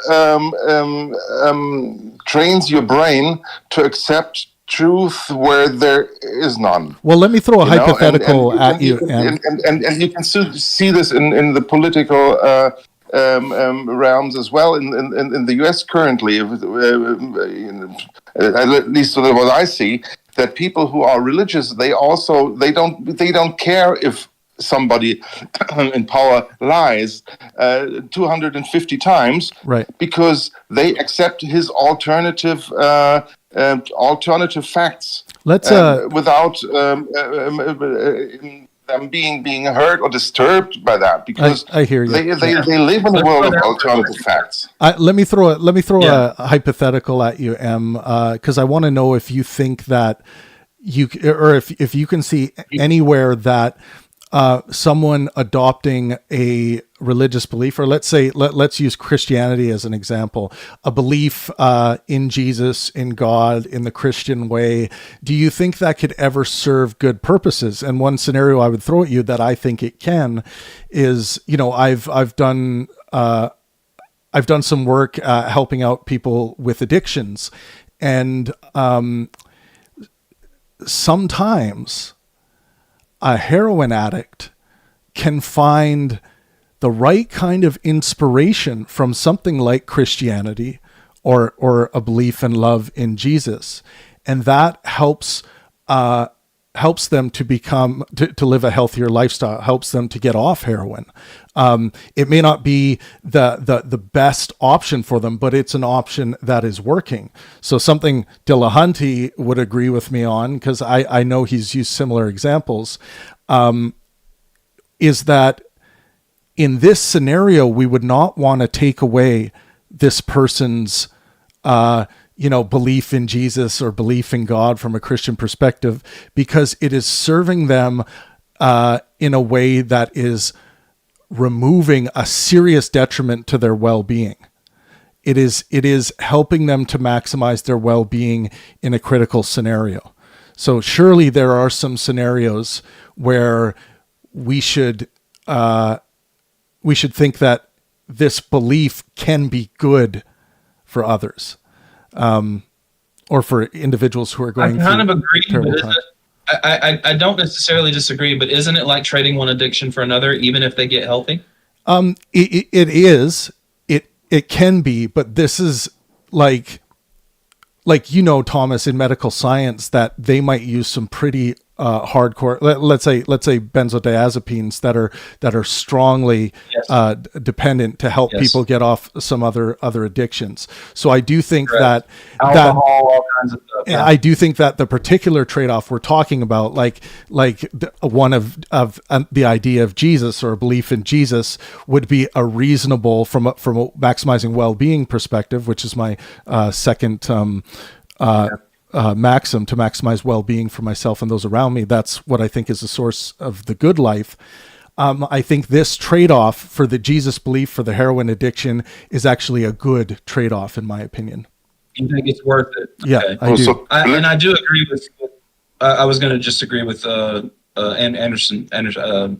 trains your brain to accept truth where there is none. Well, let me throw a hypothetical at you. And you can see this in the political realms as well in the US currently, at least what I see, that people who are religious, they don't care if somebody in power lies 250 times, right? Because they accept his alternative facts. Let's without them being hurt or disturbed by that, because I hear you. They live in a world of alternative facts. Let me throw a hypothetical at you, Em, because I want to know if you think that if you can see anywhere that someone adopting a religious belief, or let's use Christianity as an example, a belief in Jesus, in God, in the Christian way, do you think that could ever serve good purposes? And one scenario I would throw at you that I think it can is, you know, I've done some work helping out people with addictions, and sometimes a heroin addict can find the right kind of inspiration from something like Christianity or a belief and love in Jesus. And that helps them to live a healthier lifestyle, helps them to get off heroin. It may not be the best option for them, but it's an option that is working. So something Dillahunty would agree with me on, because I know he's used similar examples, is that in this scenario, we would not want to take away this person's belief in Jesus or belief in God from a Christian perspective, because it is serving them in a way that is removing a serious detriment to their well-being. It is helping them to maximize their well-being in a critical scenario. So surely there are some scenarios where we should think that this belief can be good for others, or for individuals who are going through. I kind of agree, but I don't necessarily disagree, but isn't it like trading one addiction for another, even if they get healthy? It is. It can be, but this is like Thomas, in medical science, that they might use some pretty hardcore, let's say benzodiazepines that are strongly dependent to help people get off some other addictions. So I do think that alcohol, all kinds of stuff. I do think that the particular trade-off we're talking about, one of the idea of Jesus or a belief in Jesus, would be a reasonable from a maximizing well-being perspective, which is my second maxim, to maximize well-being for myself and those around me. That's what I think is the source of the good life. I think this trade-off for the Jesus belief for the heroin addiction is actually a good trade-off, in my opinion. You think it's worth it? Yeah, Okay. I do. So, And I do agree with. I was going to just agree with Anderson.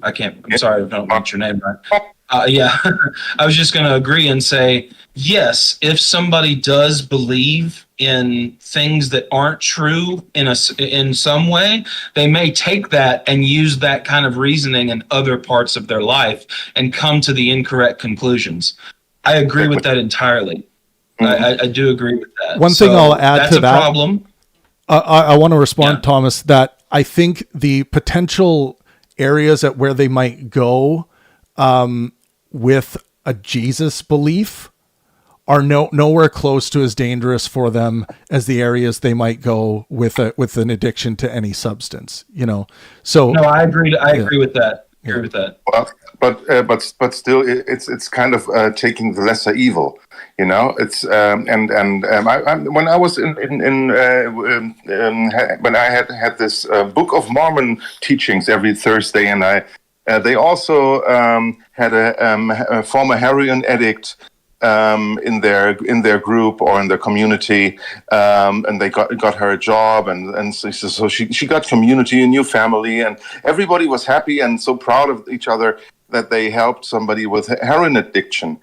I can't. I'm sorry, I don't get your name right. Yeah, I was just going to agree and say yes. If somebody does believe in things that aren't true in some way, they may take that and use that kind of reasoning in other parts of their life and come to the incorrect conclusions. I agree with that entirely. I do agree with that. One thing I'll add that's to a that. problem. I want to respond, Thomas, that I think the potential areas at where they might go with a Jesus belief are nowhere close to as dangerous for them as the areas they might go with an addiction to any substance. So no, I agree. I agree with that. Agree with that. Well, but still, it's kind of taking the lesser evil. It's when I was when I had this Book of Mormon teachings every Thursday, and they also had a former heroin addict in their group or in their community, and they got her a job, and so she got community, a new family, and everybody was happy and so proud of each other that they helped somebody with heroin addiction.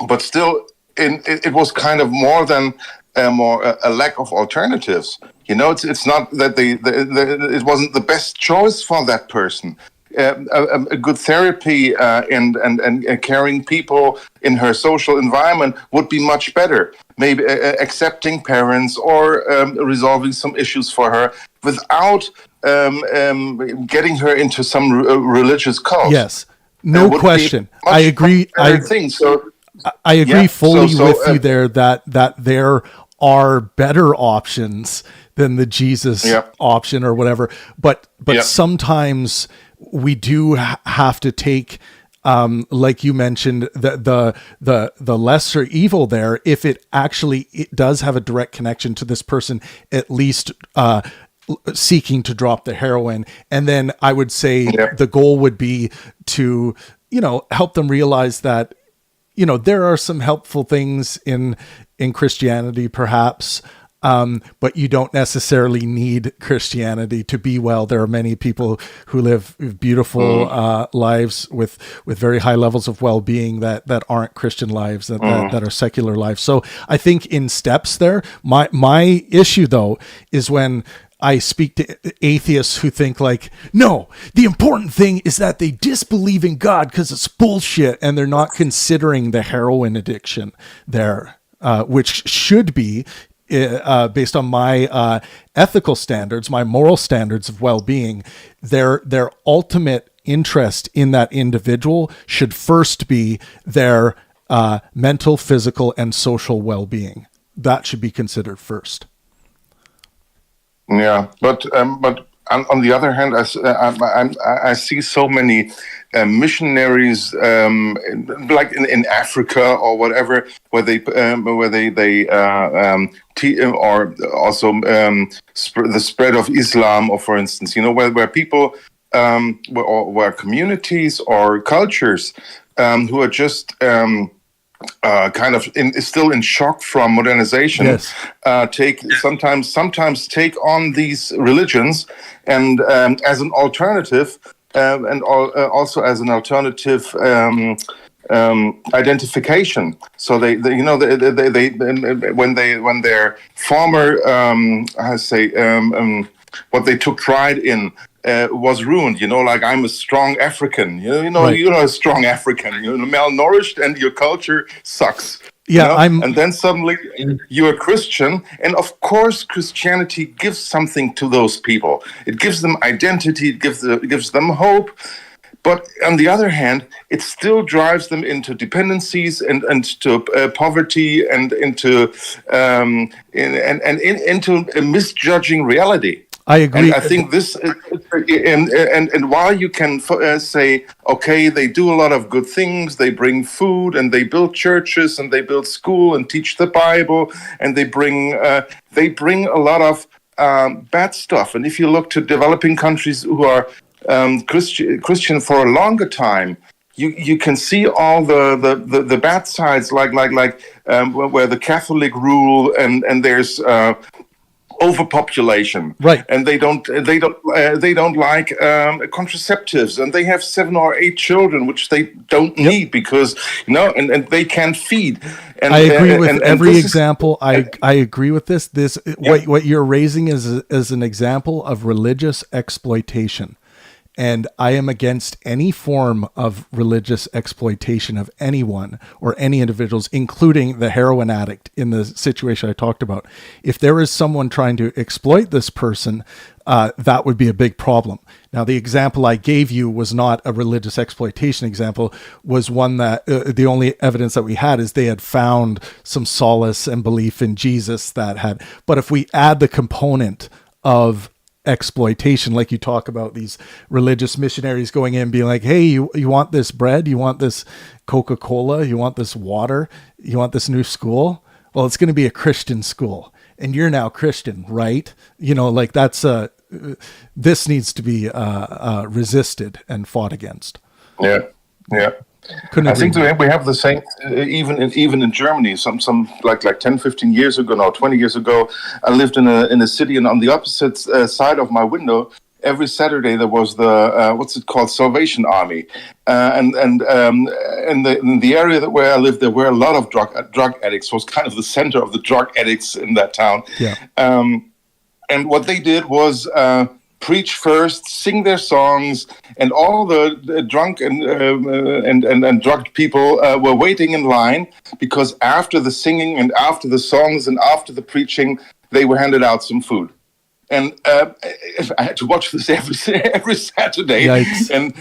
But still, it was kind of more than a lack of alternatives. It's not that it wasn't the best choice for that person. A good therapy and caring people in her social environment would be much better. Maybe accepting parents or resolving some issues for her without getting her into some religious cult. Yes, no question. I agree. I agree fully with you there that there are better options than the Jesus option or whatever. But sometimes we do have to take, like you mentioned, the lesser evil there, if it does have a direct connection to this person, at least seeking to drop the heroin. And then I would say the goal would be to, help them realize that, there are some helpful things in Christianity, perhaps, but you don't necessarily need Christianity to be well. There are many people who live beautiful lives with very high levels of well-being that aren't Christian lives, that are secular lives. So I think in steps there. My issue though is when I speak to atheists who think like, no, the important thing is that they disbelieve in God because it's bullshit, and they're not considering the heroin addiction there, which should be, based on my ethical standards, my moral standards of well-being, their ultimate interest in that individual should first be their mental, physical, and social well-being. That should be considered first. Yeah, but on the other hand, I see so many missionaries, like in Africa or whatever, where they or also the spread of Islam, or for instance, where people, where communities or cultures who are just kind of still in shock from modernization, yes. sometimes take on these religions and as an alternative, and also as an alternative identification. So they when their former what they took pride in was ruined, like I'm a strong African, Right. You're a strong African, you're malnourished and your culture sucks. Yeah, and then suddenly you're a Christian, and of course Christianity gives something to those people. It gives them identity, it gives them hope. But on the other hand, it still drives them into dependencies and to poverty and into into misjudging reality. I agree. And I think this, and while you can say, okay, they do a lot of good things, they bring food and they build churches and they build school and teach the Bible, and they bring a lot of bad stuff. And if you look to developing countries who are Christian for a longer time, you can see all the bad sides, like where the Catholic rule, and there's overpopulation, Right. and they don't like contraceptives, and they have 7 or 8 children which they don't need because and they can't feed. And I agree with every this example. I agree with this. What you're raising is an example of religious exploitation. And I am against any form of religious exploitation of anyone or any individuals, including the heroin addict in the situation I talked about. If there is someone trying to exploit this person, that would be a big problem. Now, the example I gave you was not a religious exploitation example, was one that the only evidence that we had is they had found some solace and belief in Jesus but if we add the component of exploitation, like you talk about these religious missionaries going in being like, hey, you want this bread, you want this Coca-Cola, you want this water, you want this new school, well, it's going to be a Christian school and you're now Christian, right? Like that's this needs to be resisted and fought against. Yeah I think we have the same, even in Germany. Some like 10, 15 years ago, now 20 years ago, I lived in a city, and on the opposite side of my window, every Saturday there was the what's it called, Salvation Army, and in the area where I lived, there were a lot of drug addicts. So it was kind of the center of the drug addicts in that town. Yeah. And what they did was preach first, sing their songs, and all the drunk and drugged people were waiting in line, because after the singing and after the songs and after the preaching, they were handed out some food. And I had to watch this every Saturday. Yikes. And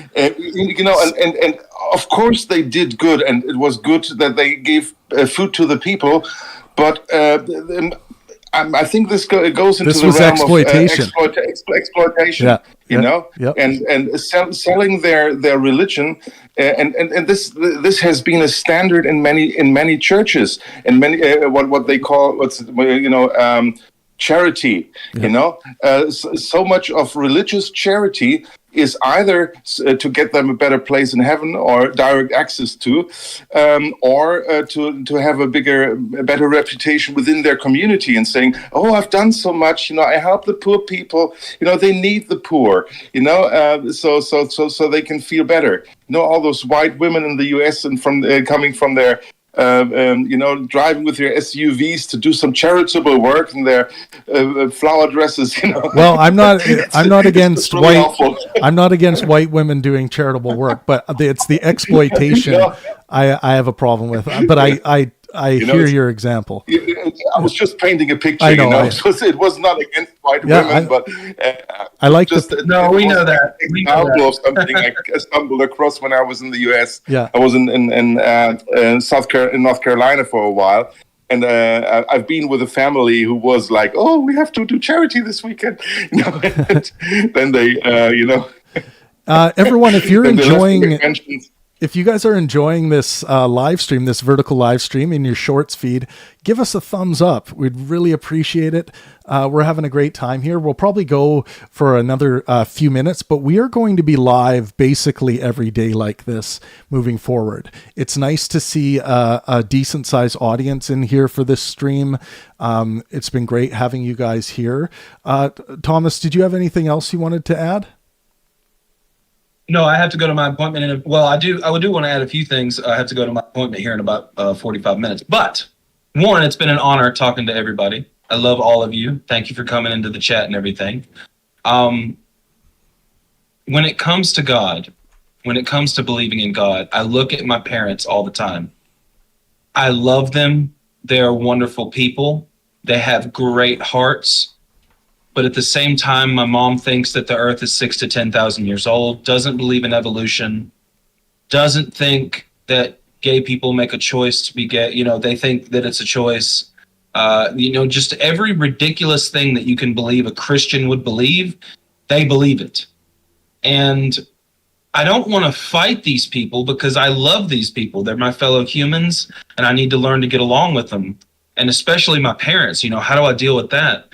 of course they did good, and it was good that they gave food to the people, but I think this goes into the realm exploitation. Of exploitation. Yeah. And selling their religion, and this has been a standard in many churches, and many what they call charity. So much of religious charity is either to get them a better place in heaven or direct access to, or to have a better reputation within their community, and saying, oh, I've done so much, I help the poor people, they need the poor, so they can feel better. All those white women in the US and coming from their driving with their SUVs to do some charitable work in their flower dresses. Well, I'm not against really white. awful. I'm not against white women doing charitable work, but it's the exploitation I have a problem with. But I hear your example. I was just painting a picture. I know. It was not against white women, but I like just we know that. Example of something I stumbled across when I was in the US. Yeah. I was in North Carolina for a while, and I've been with a family who was like, "Oh, we have to do charity this weekend." Then they, everyone, if you're enjoying. If you guys are enjoying this live stream, this vertical live stream in your shorts feed, give us a thumbs up. We'd really appreciate it. We're having a great time here. We'll probably go for another few minutes, but we are going to be live basically every day like this moving forward. It's nice to see a decent sized audience in here for this stream. It's been great having you guys here. Thomas, did you have anything else you wanted to add? No, I have to go to my appointment. I do want to add a few things. I have to go to my appointment here in about 45 minutes. But one, it's been an honor talking to everybody. I love all of you. Thank you for coming into the chat and everything. When it comes to God, when it comes to believing in God, I look at my parents all the time. I love them. They're wonderful people. They have great hearts. But at the same time, my mom thinks that the earth is 6,000 to 10,000 years old, doesn't believe in evolution, doesn't think that gay people make a choice to be gay. They think that it's a choice. Just every ridiculous thing that you can believe a Christian would believe, they believe it. And I don't want to fight these people because I love these people. They're my fellow humans, and I need to learn to get along with them. And especially my parents, how do I deal with that?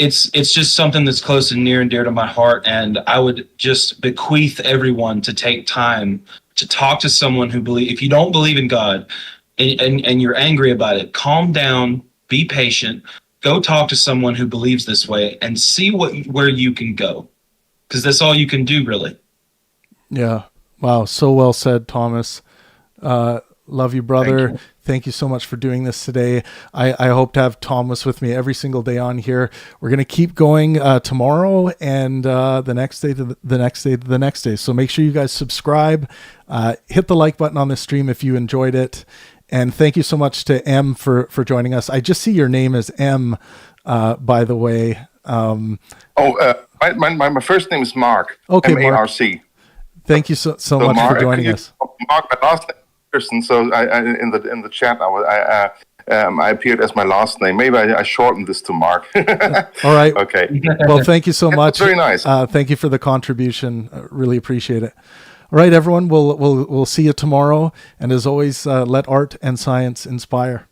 it's just something that's close and near and dear to my heart, and I would just bequeath everyone to take time to talk to someone who believe. If you don't believe in God and you're angry about it, calm down, be patient, go talk to someone who believes this way, and see where you can go, because that's all you can do, really. Yeah. Wow. So well said, Thomas. Love you, brother. Thank you so much for doing this today. I hope to have Thomas with me every single day on here. We're going to keep going tomorrow and the next day to the next day to the next day. So make sure you guys subscribe, hit the like button on this stream if you enjoyed it. And thank you so much to M for joining us. I just see your name as M, by the way. My first name is Mark. Okay, M-A-R-C. Thank you so much Mark, for joining us. Mark, my last name is Kirsten, so in the chat I appeared as my last name. Maybe I shortened this to Mark. All right. Okay. Well, thank you so much. Very nice. Thank you for the contribution. Really appreciate it. All right, everyone. We'll see you tomorrow. And as always, let art and science inspire.